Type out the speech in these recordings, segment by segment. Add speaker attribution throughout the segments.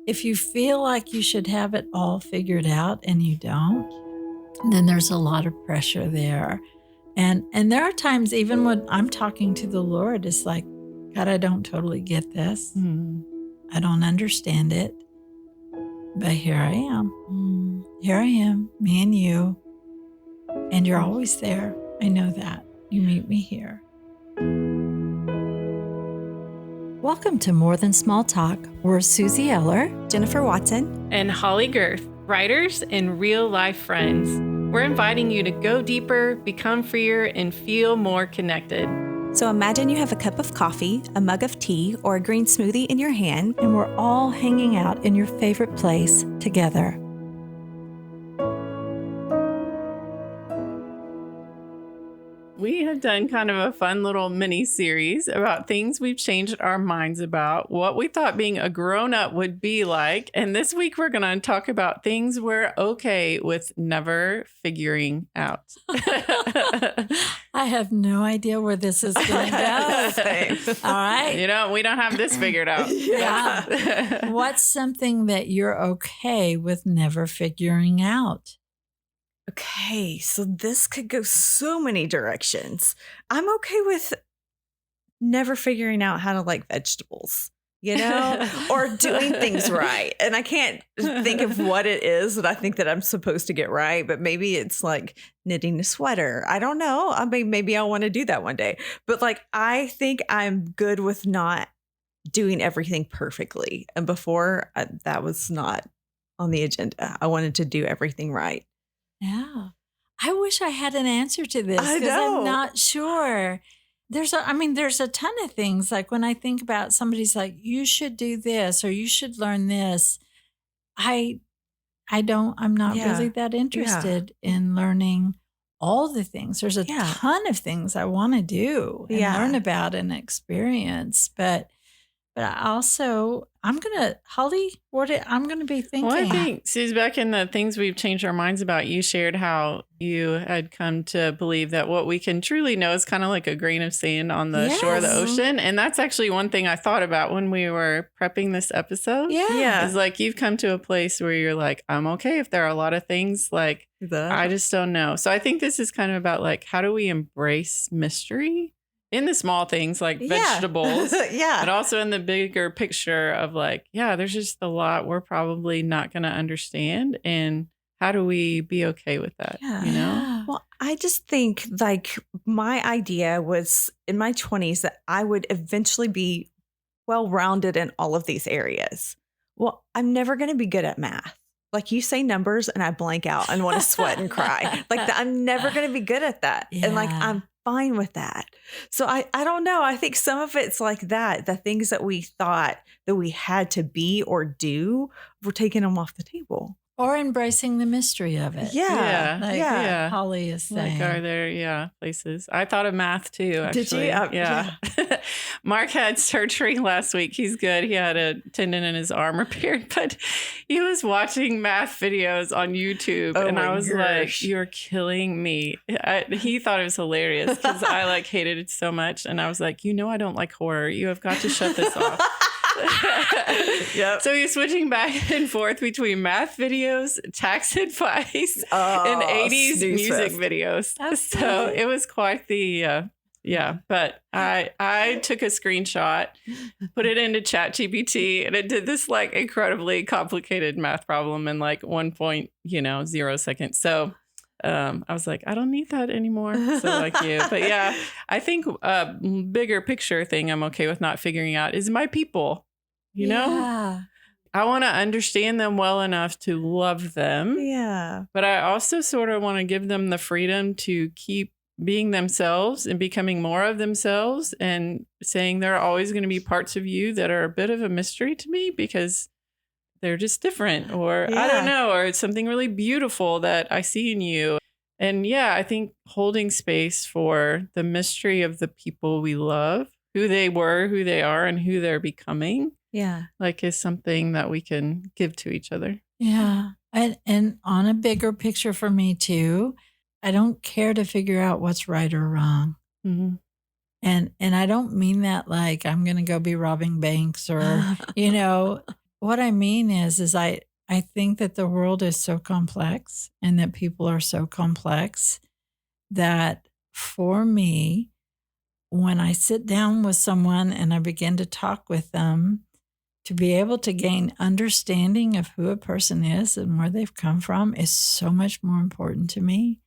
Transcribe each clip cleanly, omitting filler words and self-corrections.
Speaker 1: if you feel like you should have it all figured out and you don't, then there's a lot of pressure there. And there are times even when I'm talking to the Lord, it's like, God, I don't totally get this. I don't understand it. But here I am. Here I am, me and you. And you're always there. I know that. You meet me here. Welcome to More Than Small Talk. We're Susie Eller,
Speaker 2: Jennifer Watson,
Speaker 3: and Holly Girth, writers and real-life friends. We're inviting you to go deeper, become freer, and feel more connected.
Speaker 2: So imagine you have a cup of coffee, a mug of tea, or a green smoothie in your hand,
Speaker 1: and we're all hanging out in your favorite place together.
Speaker 3: We have done kind of a fun little mini series about things we've changed our minds about, what we thought being a grown-up would be like. And this week we're going to talk about things we're okay with never figuring out.
Speaker 1: I have no idea where this is going to go. All right.
Speaker 3: We don't have this figured out.
Speaker 1: Yeah. What's something that you're okay with never figuring out?
Speaker 2: Okay, so this could go so many directions. I'm okay with never figuring out how to like vegetables, or doing things right. And I can't think of what it is that I think that I'm supposed to get right, but maybe it's like knitting a sweater. I don't know. I mean, maybe I'll want to do that one day. But like, I think I'm good with not doing everything perfectly. And before, that was not on the agenda. I wanted to do everything right.
Speaker 1: Yeah. I wish I had an answer to this
Speaker 2: I
Speaker 1: because
Speaker 2: know.
Speaker 1: I'm not sure. There's a ton of things. Like when I think about somebody's like, you should do this or you should learn this. I'm not really that interested in learning all the things. There's a ton of things I want to do and learn about and experience. But I also, I'm going to be thinking.
Speaker 3: Well, I think, Suze, back in the things we've changed our minds about, you shared how you had come to believe that what we can truly know is kind of like a grain of sand on the shore of the ocean. And that's actually one thing I thought about when we were prepping this episode.
Speaker 1: Yeah.
Speaker 3: Is like you've come to a place where you're like, I'm okay if there are a lot of things like I just don't know. So I think this is kind of about like, how do we embrace mystery? In the small things like vegetables, but also in the bigger picture of like, there's just a lot we're probably not going to understand. And how do we be okay with that?
Speaker 2: Well, I just think like my idea was in my 20s that I would eventually be well-rounded in all of these areas. Well, I'm never going to be good at math. Like you say numbers and I blank out and want to sweat and cry. Like I'm never going to be good at that.
Speaker 1: Yeah.
Speaker 2: And like, I'm fine with that. So I don't know. I think some of it's like that. The things that we thought that we had to be or do, we're taking them off the table.
Speaker 1: Or embracing the mystery of it.
Speaker 2: Yeah.
Speaker 1: Holly is saying.
Speaker 3: Like, are there, places? I thought of math too, actually.
Speaker 2: Did you?
Speaker 3: Yeah. Mark had surgery last week. He's good. He had a tendon in his arm repaired, but he was watching math videos on YouTube. And I was like, you're killing me. He thought it was hilarious because I like hated it so much. And I was like, I don't like horror. You have got to shut this off. So he's switching back and forth between math videos, tax advice, and 80s music videos. So it was quite the but I took a screenshot, put it into ChatGPT, and it did this like incredibly complicated math problem in like 1.0 seconds. So I was like, I don't need that anymore. So like you. But I think a bigger picture thing I'm okay with not figuring out is my people, you know? I want to understand them well enough to love them.
Speaker 2: Yeah.
Speaker 3: But I also sort of want to give them the freedom to keep being themselves and becoming more of themselves and saying there are always going to be parts of you that are a bit of a mystery to me because they're just different or I don't know, or it's something really beautiful that I see in you. And I think holding space for the mystery of the people we love, who they were, who they are, and who they're becoming. Like is something that we can give to each other.
Speaker 1: Yeah. And on a bigger picture for me too, I don't care to figure out what's right or wrong.
Speaker 3: Mm-hmm.
Speaker 1: And I don't mean that like I'm going to go be robbing banks or, what I mean is I think that the world is so complex and that people are so complex that for me, when I sit down with someone and I begin to talk with them, to be able to gain understanding of who a person is and where they've come from is so much more important to me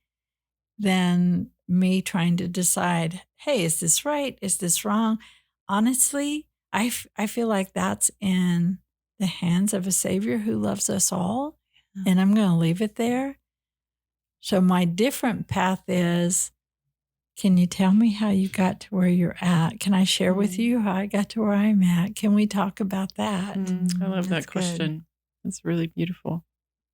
Speaker 1: than me trying to decide, hey, is this right? Is this wrong? Honestly, I feel like that's in the hands of a Savior who loves us all. And I'm going to leave it there. So my different path is, can you tell me how you got to where you're at? Can I share with you how I got to where I'm at? Can we talk about that?
Speaker 3: I love that question. It's really beautiful.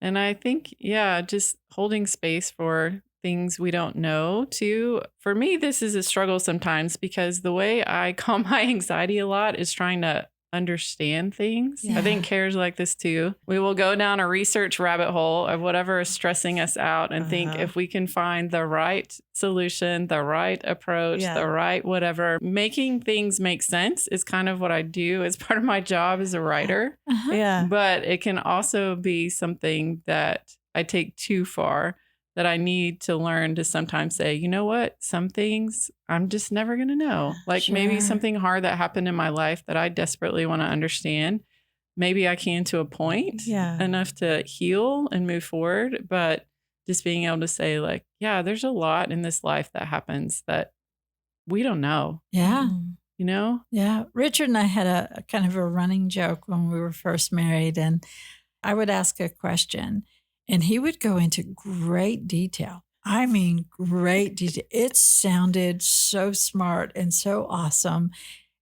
Speaker 3: And I think, just holding space for things we don't know too. For me, this is a struggle sometimes because the way I calm my anxiety a lot is trying to understand things.
Speaker 1: Yeah.
Speaker 3: I think Kara's like this too. We will go down a research rabbit hole of whatever is stressing us out and think if we can find the right solution, the right approach, the right whatever, making things make sense is kind of what I do as part of my job as a writer.
Speaker 2: Yeah.
Speaker 3: But it can also be something that I take too far, that I need to learn to sometimes say, you know what, some things I'm just never going to know. Like maybe something hard that happened in my life that I desperately want to understand. Maybe I can to a point enough to heal and move forward. But just being able to say like, there's a lot in this life that happens that we don't know.
Speaker 1: Yeah.
Speaker 3: You know?
Speaker 1: Yeah. Richard and I had a kind of a running joke when we were first married, and I would ask a question and he would go into great detail. I mean, great detail. It sounded so smart and so awesome.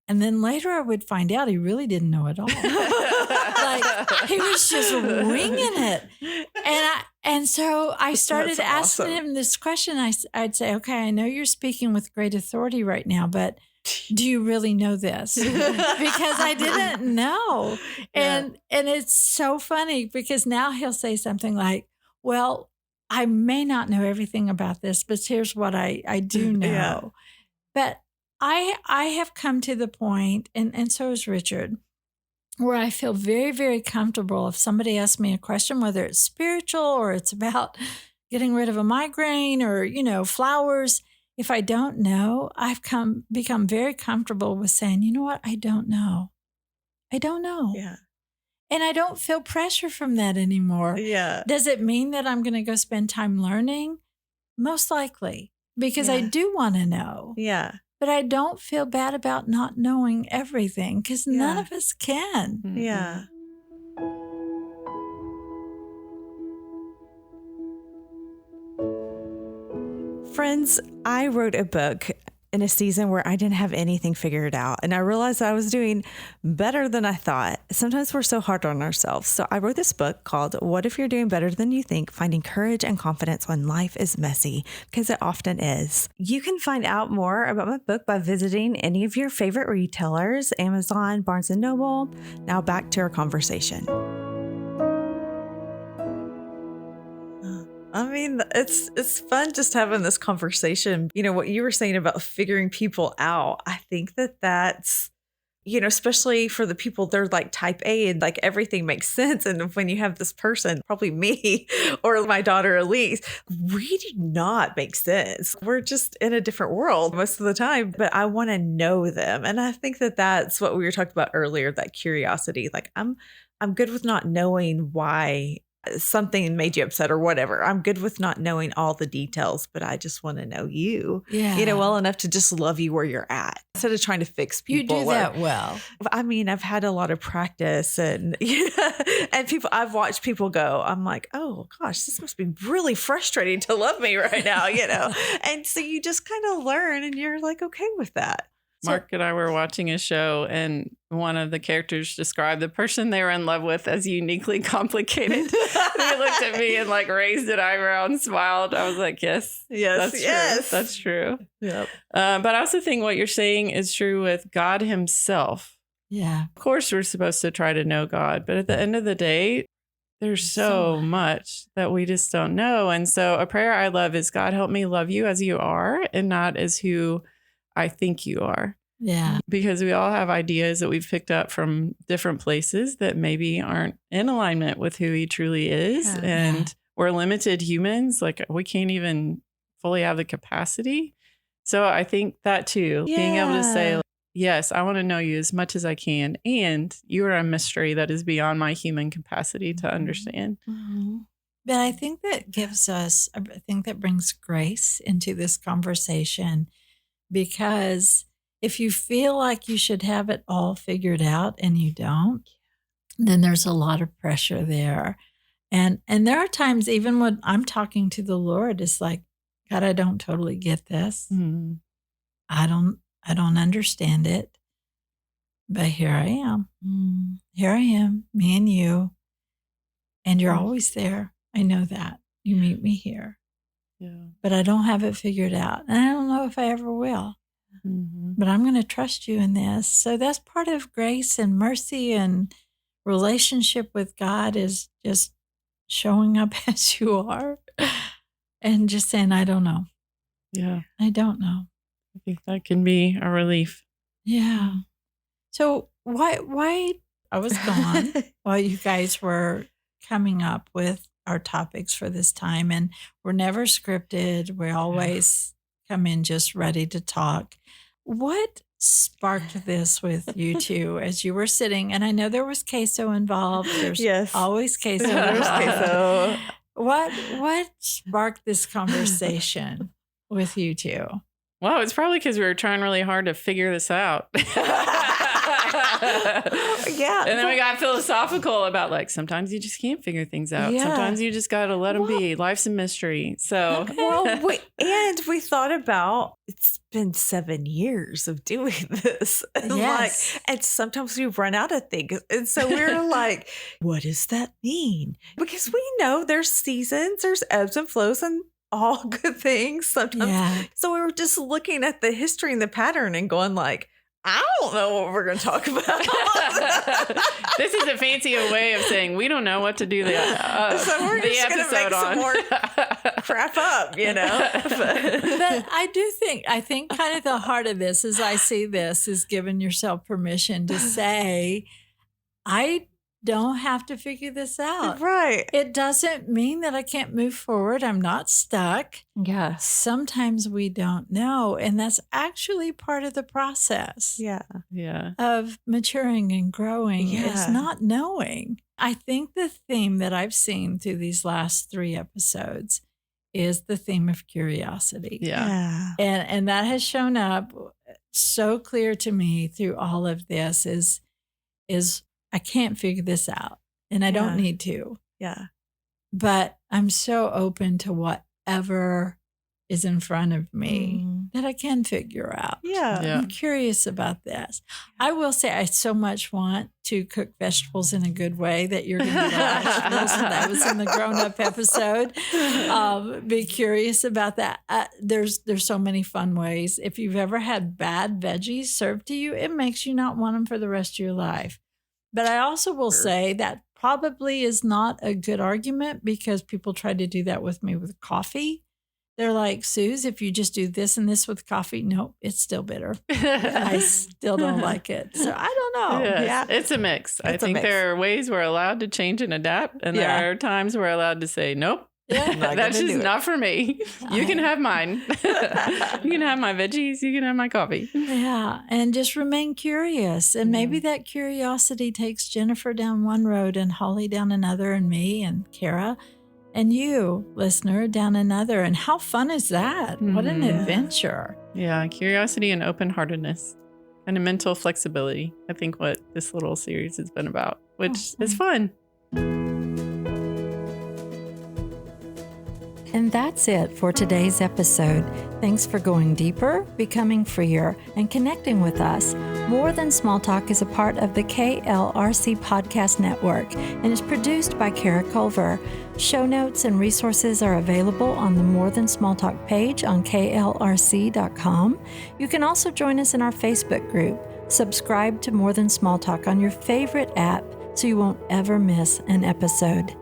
Speaker 1: And then later I would find out he really didn't know at all. Like he was just winging it. And so I started asking him this question. I'd say, okay, I know you're speaking with great authority right now, but do you really know this? Because I didn't know. And it's so funny because now he'll say something like, well, I may not know everything about this, but here's what I do know. Yeah. But I have come to the point, and so has Richard, where I feel very, very comfortable if somebody asks me a question, whether it's spiritual or it's about getting rid of a migraine or, flowers. If I don't know, I've become very comfortable with saying, you know what? I don't know. I don't know.
Speaker 2: Yeah.
Speaker 1: And I don't feel pressure from that anymore.
Speaker 2: Yeah.
Speaker 1: Does it mean that I'm going to go spend time learning? Most likely, because I do want to know.
Speaker 2: Yeah.
Speaker 1: But I don't feel bad about not knowing everything because none of us can.
Speaker 2: Yeah. Friends, I wrote a book in a season where I didn't have anything figured out. And I realized I was doing better than I thought. Sometimes we're so hard on ourselves. So I wrote this book called What If You're Doing Better Than You Think? Finding Courage and Confidence When Life is Messy, because it often is. You can find out more about my book by visiting any of your favorite retailers, Amazon, Barnes & Noble. Now back to our conversation. I mean, it's fun just having this conversation. What you were saying about figuring people out. I think that's, especially for the people, they're like type A and like everything makes sense. And when you have this person, probably me or my daughter, Elise, we do not make sense. We're just in a different world most of the time, but I want to know them. And I think that's what we were talking about earlier, that curiosity. Like I'm good with not knowing why something made you upset or whatever. I'm good with not knowing all the details, but I just want to know you, well enough to just love you where you're at instead of trying to fix people.
Speaker 1: You do that well.
Speaker 2: I mean, I've had a lot of practice and I've watched people go, I'm like, oh gosh, this must be really frustrating to love me right now, And so you just kind of learn and you're like, okay with that.
Speaker 3: Mark and I were watching a show and one of the characters described the person they were in love with as uniquely complicated. He looked at me and like raised an eyebrow and smiled. I was like, yes, that's true. That's true.
Speaker 2: Yep.
Speaker 3: But I also think what you're saying is true with God himself.
Speaker 1: Yeah.
Speaker 3: Of course, we're supposed to try to know God, but at the end of the day, there's so much that we just don't know. And so a prayer I love is, God, help me love you as you are and not as who I think you are.
Speaker 1: Yeah.
Speaker 3: Because we all have ideas that we've picked up from different places that maybe aren't in alignment with who he truly is.
Speaker 2: Yeah.
Speaker 3: And we're limited humans. Like we can't even fully have the capacity. So I think that too, being able to say, like, yes, I want to know you as much as I can. And you are a mystery that is beyond my human capacity to understand.
Speaker 2: Mhm.
Speaker 1: But I think that brings grace into this conversation, because if you feel like you should have it all figured out and you don't, then there's a lot of pressure there. And there are times even when I'm talking to the Lord, it's like, God, I don't totally get this.
Speaker 3: Mhm.
Speaker 1: I don't understand it. But here I am. Here I am, me and you. And you're always there. I know that. You meet me here.
Speaker 3: Yeah.
Speaker 1: But I don't have it figured out. And I don't know if I ever will.
Speaker 3: Mhm.
Speaker 1: But I'm going to trust you in this. So that's part of grace and mercy and relationship with God, is just showing up as you are and just saying, I don't know.
Speaker 3: Yeah.
Speaker 1: I don't know.
Speaker 3: I think that can be a relief.
Speaker 1: Yeah. So why I was gone while you guys were coming up with our topics for this time, and we're never scripted. We always come in just ready to talk. What sparked this with you two as you were sitting? And I know there was queso involved. There's
Speaker 2: Yes.
Speaker 1: always queso.
Speaker 2: There's
Speaker 1: involved.
Speaker 2: queso.
Speaker 1: What sparked this conversation with you two?
Speaker 3: Well, it's probably because we were trying really hard to figure this out.
Speaker 2: Yeah.
Speaker 3: And then we got philosophical about, like, sometimes you just can't figure things out.
Speaker 1: Yeah.
Speaker 3: Sometimes you just got to let them be. Life's a mystery. So,
Speaker 2: Well, we thought about, it's been 7 years of doing this. And
Speaker 1: Yes.
Speaker 2: and sometimes we run out of things. And so we're like, what does that mean? Because we know there's seasons, there's ebbs and flows, and all good things sometimes.
Speaker 1: Yeah.
Speaker 2: So we were just looking at the history and the pattern and going like, I don't know what we're going to talk about.
Speaker 3: this is a fancier way of saying we don't know what to do the
Speaker 2: So we're just gonna
Speaker 3: episode
Speaker 2: make some
Speaker 3: on.
Speaker 2: more crap up, you know?
Speaker 1: But I think kind of the heart of this, as I see this, is giving yourself permission to say, I don't have to figure this out.
Speaker 2: Right.
Speaker 1: It doesn't mean that I can't move forward. I'm not stuck.
Speaker 2: Yes.
Speaker 1: Sometimes we don't know. And that's actually part of the process
Speaker 2: Yeah.
Speaker 3: Yeah.
Speaker 1: of maturing and growing. It's
Speaker 2: Yeah.
Speaker 1: not knowing. I think the theme that I've seen through these last 3 episodes is the theme of curiosity.
Speaker 3: Yeah.
Speaker 1: And that has shown up so clear to me through all of this is I can't figure this out, and I don't
Speaker 2: Yeah.
Speaker 1: need to,
Speaker 2: Yeah.
Speaker 1: but I'm so open to whatever is in front of me that I can figure out.
Speaker 2: Yeah.
Speaker 3: Yeah.
Speaker 1: I'm curious about this. I will say I so much want to cook vegetables in a good way that you're going to eat vegetables. That was in the grown-up episode. Be curious about that. There's so many fun ways. If you've ever had bad veggies served to you, it makes you not want them for the rest of your life. But I also will say that probably is not a good argument, because people try to do that with me with coffee. They're like, Suze, if you just do this and this with coffee, nope, it's still bitter. I still don't like it. So I don't know.
Speaker 3: Yes,
Speaker 2: Yeah.
Speaker 3: it's a mix. I
Speaker 2: It's a
Speaker 3: think
Speaker 2: mix.
Speaker 3: there are ways we're allowed to change and adapt, and
Speaker 2: Yeah.
Speaker 3: there are times we're allowed to say, nope,
Speaker 1: Yeah.
Speaker 2: Not
Speaker 3: that's
Speaker 2: gonna
Speaker 3: just
Speaker 2: do it.
Speaker 3: not for me. You can have mine. You can have my veggies. You can have my coffee.
Speaker 1: Yeah, and just remain curious. And maybe that curiosity takes Jennifer down one road and Holly down another, and me and Kara and you, listener, down another. And how fun is that? What an
Speaker 3: Mhm.
Speaker 1: adventure.
Speaker 3: Yeah, curiosity and open-heartedness and a mental flexibility. I think what this little series has been about, which is fun.
Speaker 1: And that's it for today's episode. Thanks for going deeper, becoming freer, and connecting with us. More Than Small Talk is a part of the KLRC Podcast Network and is produced by Kara Culver. Show notes and resources are available on the More Than Small Talk page on klrc.com. You can also join us in our Facebook group. Subscribe to More Than Small Talk on your favorite app so you won't ever miss an episode.